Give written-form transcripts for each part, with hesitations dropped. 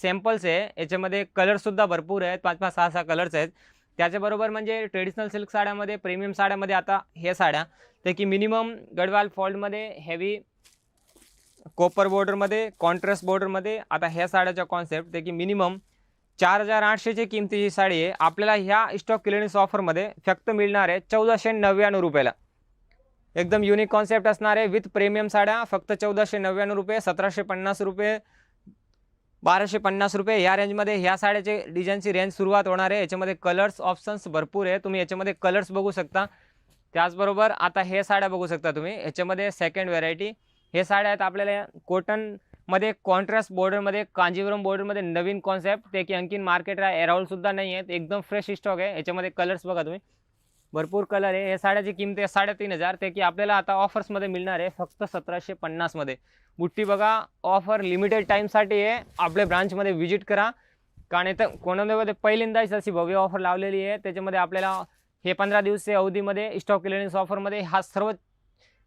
Samples आहे, याच्यामध्ये कलरसुद्धा भरपूर आहेत, 5-5, 6-6 कलर्स आहेत. त्याच्याबरोबर म्हणजे ट्रेडिशनल सिल्क साड्यामध्ये, प्रीमियम साड्यामध्ये आता हे साड्या ते की मिनिमम गडवाल फॉल्टमध्ये, हेवी कॉपर बॉर्डरमध्ये, कॉन्ट्रास्ट बॉर्डरमध्ये. आता ह्या साड्याचा कॉन्सेप्ट ते की मिनिमम 4800ची किमतीची साडी आहे, आपल्याला ह्या स्टॉक क्लिअरन्स ऑफरमध्ये फक्त मिळणार आहे 1499 रुपयाला. एकदम युनिक कॉन्सेप्ट असणार आहे विथ प्रीमियम साड्या. फक्त 1499 रुपये, 1750 रुपये, 1250 रुपये या रेंजमध्ये ह्या साड्याचे डिझाईनची रेंज सुरुवात होणार आहे. याच्यामध्ये कलर्स ऑप्शन्स भरपूर आहे, तुम्ही याच्यामध्ये कलर्स बघू शकता. त्याचबरोबर आता हे साड्या बघू शकता तुम्ही, याच्यामध्ये सेकंड व्हरायटी. हे साड्या आहेत आपल्याला कॉटनमध्ये, कॉन्ट्रास्ट बॉर्डरमध्ये, कांजीवरम बॉर्डरमध्ये, नवीन कॉन्सेप्ट ते की आणखीन मार्केटला अराउंडसुद्धा नाही आहेत, एकदम फ्रेश स्टॉक आहे. याच्यामध्ये कलर्स बघा तुम्ही, भरपूर कलर आहे. हे साड्याची किंमत आहे 3500, ते की आपल्याला आता ऑफर्समध्ये मिळणार आहे फक्त 1750 मध्ये. बुट्टी बघा, ऑफर लिमिटेड टाईमसाठी आहे, आपल्या ब्रांचमध्ये व्हिजिट करा. कारण इथं कोणामध्ये पहिल्यांदाच अशी भव्य ऑफर लावलेली आहे. त्याच्यामध्ये आपल्याला हे 15 दिवसीय अवधीमध्ये स्टॉक क्लिअरन्स ऑफरमध्ये हा सर्व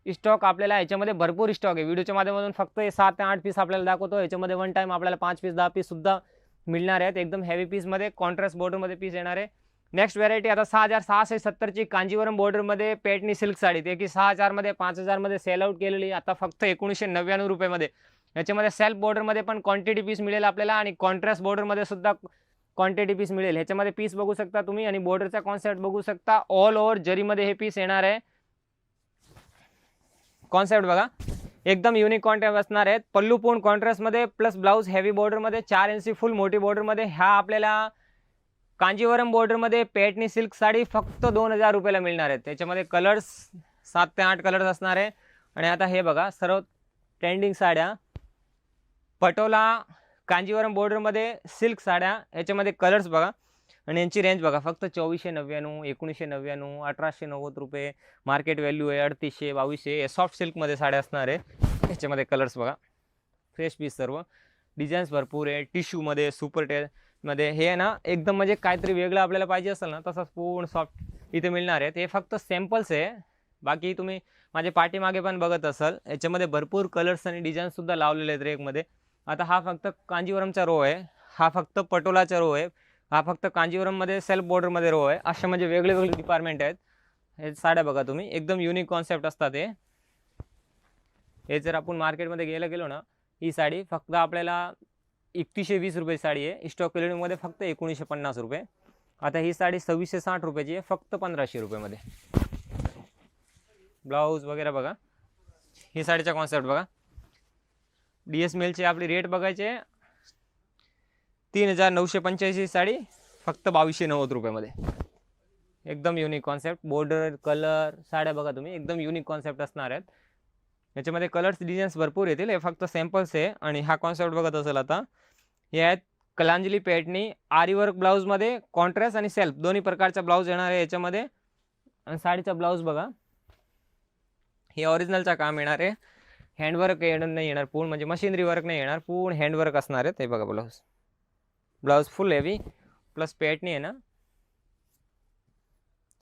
स्टॉक आपल्याला याच्यामध्ये भरपूर स्टॉक आहे. व्हिडिओच्या माध्यमातून फक्त 7 ते 8 पीस आपल्याला दाखवतो. याच्यामध्ये वन टाईम आपल्याला 5 पीस 10 पीस सुद्धा मिळणार आहेत. एकदम हेवी पीसमध्ये, कॉन्ट्रास्ट बॉर्डरमध्ये पीस येणार आहे. नेक्स्ट व्हरायटी आता 6670ची कांजीवरम बॉर्डरमध्ये पेटनी सिल्क साडी, ते की 6000 मध्ये, 5000 मध्ये सेल आउट केलेली, आता फक्त 1999 रुपयामध्ये. याच्यामध्ये सेल्फ बॉर्डरमध्ये पण क्वांटिटी पीस मिळेल आपल्याला आणि कॉन्ट्रास्ट बॉर्डरमध्ये सुद्धा क्वांटिटी पीस मिळेल. ह्याच्यामध्ये पीस बघू शकता तुम्ही आणि बॉर्डरचा कॉन्सेप्ट बघू शकता. ऑल ओव्हर जरीमध्ये हे पीस येणार आहे. कॉन्सेप्ट बघा, एकदम युनिक कॉन्सेप्ट असणार आहेत. पल्लू पूर्ण कॉन्ट्रास्टमध्ये प्लस ब्लाउज हेवी बॉर्डरमध्ये, 4 इंची फुल मोठी बॉर्डरमध्ये. ह्या आपल्याला कांजीवरम बॉर्डरमध्ये पेटनी सिल्क साडी फक्त 2000 रुपयाला मिळणार आहेत. त्याच्यामध्ये कलर्स 7 ते 8 कलर्स असणार आहे. आणि आता हे बघा, सर्व ट्रेंडिंग साड्या, पटोला कांजीवरम बॉर्डरमध्ये सिल्क साड्या, याच्यामध्ये कलर्स बघा आणि यांची रेंज बघा, फक्त 2499, 1999, 1890 रुपये. मार्केट व्हॅल्यू आहे 3800, 2200. सॉफ्ट सिल्कमध्ये साड्या असणार आहे. याच्यामध्ये कलर्स बघा, फ्रेश पीस, सर्व डिझाईन्स भरपूर आहे. टिश्यूमध्ये, सुपर मध्ये. हे ना एकदम म्हणजे काहीतरी वेगळं आपल्याला पाहिजे असेल ना, तसंच पूर्ण सॉफ्ट इथे मिळणार आहेत. हे फक्त सॅम्पल्स आहे, बाकी तुम्ही माझ्या पाठीमागे पण बघत असाल, याच्यामध्ये भरपूर कलर्स आणि डिझाईन्ससुद्धा लावलेले आहेत रेकमध्ये. आता हा फक्त कांजीवरमचा रो आहे, हा फक्त पटोलाचा रो आहे, हा फक्त कांजीवरममध्ये सेल्फ बॉर्डरमध्ये रो आहे. असे म्हणजे वेगळे वेगळे डिपार्टमेंट आहेत. हे साड्या बघा तुम्ही, एकदम युनिक कॉन्सेप्ट असतात हे जर आपण मार्केटमध्ये गेलो ना, ही साडी फक्त आपल्याला 3120 रुपये साडी आहे. स्टॉक क्लिअरिंगमध्ये फक्त 1950 रुपये. आता ही साडी 2660 रुपयाची आहे, फक्त 1500 रुपयामध्ये. ब्लाऊज वगैरे बघा, ही साडीचा कॉन्सेप्ट बघा. DS मेलचे आपले रेट बघायचे, 3985 साडी फक्त 2290 रुपयामध्ये. एकदम युनिक कॉन्सेप्ट, बॉर्डर, कलर, साड्या बघा तुम्ही, एकदम युनिक कॉन्सेप्ट असणार आहेत. याच्यामध्ये कलर्स डिझाईन्स भरपूर येतील. हे फक्त सॅम्पल्स आहे. आणि हा कॉन्सेप्ट बघत असेल आता, हे आहेत कलांजली पेटनी आरी वर्क ब्लाऊजमध्ये, कॉन्ट्रास्ट आणि सेल्फ दोन्ही प्रकारचा ब्लाऊज येणार आहे याच्यामध्ये. आणि साडीचा ब्लाऊज बघा, हे ओरिजिनलचा काम येणार आहे, हँडवर्क नाही येणार पूर्ण, म्हणजे मशिनरी वर्क नाही येणार, पूर्ण हँडवर्क असणार आहे. ते बघा blouse, blouse full heavy plus Paithani आहे ना.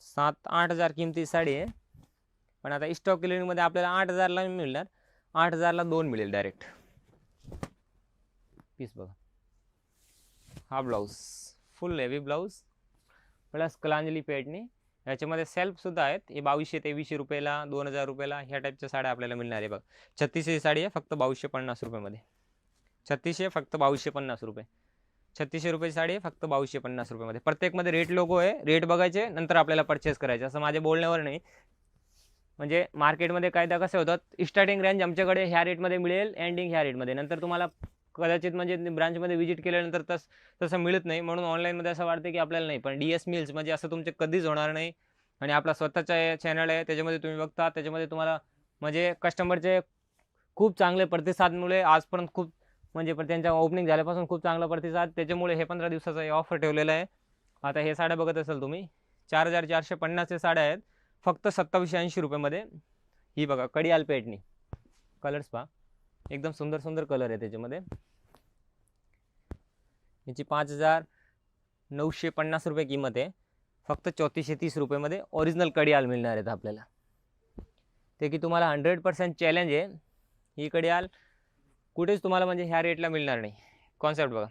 7-8 हजार किमती साडी आहे, पण आता स्टॉक क्लिअरिंगमध्ये आपल्याला 8000ला मिळणार, 8000ला 2 मिळेल डायरेक्ट. पीस बघा, हा blouse full heavy blouse plus कलांजली पेटनी. याच्यामध्ये सेल्फसुद्धा आहेत. हे 2200-2300 रुपयाला, 2000 रुपयाला ह्या टाईपच्या साड्या आपल्याला मिळणार आहे बघा. 3600 साडी आहे फक्त 2250 रुपयामध्ये. 3600 फक्त 2250 रुपये. 3600 रुपयाची साडी आहे फक्त 2250 रुपयामध्ये. प्रत्येकमध्ये रेट लोगो आहे, रेट बघायचे नंतर आपल्याला परचेस करायचे, असं माझ्या बोलण्यावर नाही. म्हणजे मार्केटमध्ये कायदा कसे होतात, स्टार्टिंग रेंज आमच्याकडे ह्या रेटमध्ये मिळेल, एंडिंग ह्या रेटमध्ये, नंतर तुम्हाला कदाचित म्हणजे ब्रांचमध्ये व्हिजिट केल्यानंतर तसं मिळत नाही. म्हणून ऑनलाईनमध्ये असं वाटतं की आपल्याला नाही, पण DS मिल्स म्हणजे असं तुमचे कधीच होणार नाही. आणि आपला स्वतःचा चॅनल आहे, त्याच्यामध्ये तुम्ही बघता, त्याच्यामध्ये तुम्हाला म्हणजे कस्टमरचे खूप चांगले प्रतिसादमुळे आजपर्यंत खूप म्हणजे त्यांच्या ओपनिंग झाल्यापासून खूप चांगला प्रतिसाद, त्याच्यामुळे हे 15 दिवसाचा ऑफर ठेवलेला आहे. आता हे साड्या बघत असाल तुम्ही, 4450च्या साड्या आहेत फक्त 2780 रुपयामध्ये. ही बघा कडियाल पेटनी, कलर्स पहा, एकदम सुंदर सुंदर कलर आहे त्याच्यामध्ये. याची 5950 रुपये किंमत आहे, फक्त 3430 रुपयामध्ये ओरिजिनल कडियाल मिळणार आहेत आपल्याला. ते की तुम्हाला 100% चॅलेंज आहे, ही कडियाल कुठेच तुम्हाला म्हणजे ह्या रेटला मिळणार नाही. कॉन्सेप्ट बघा,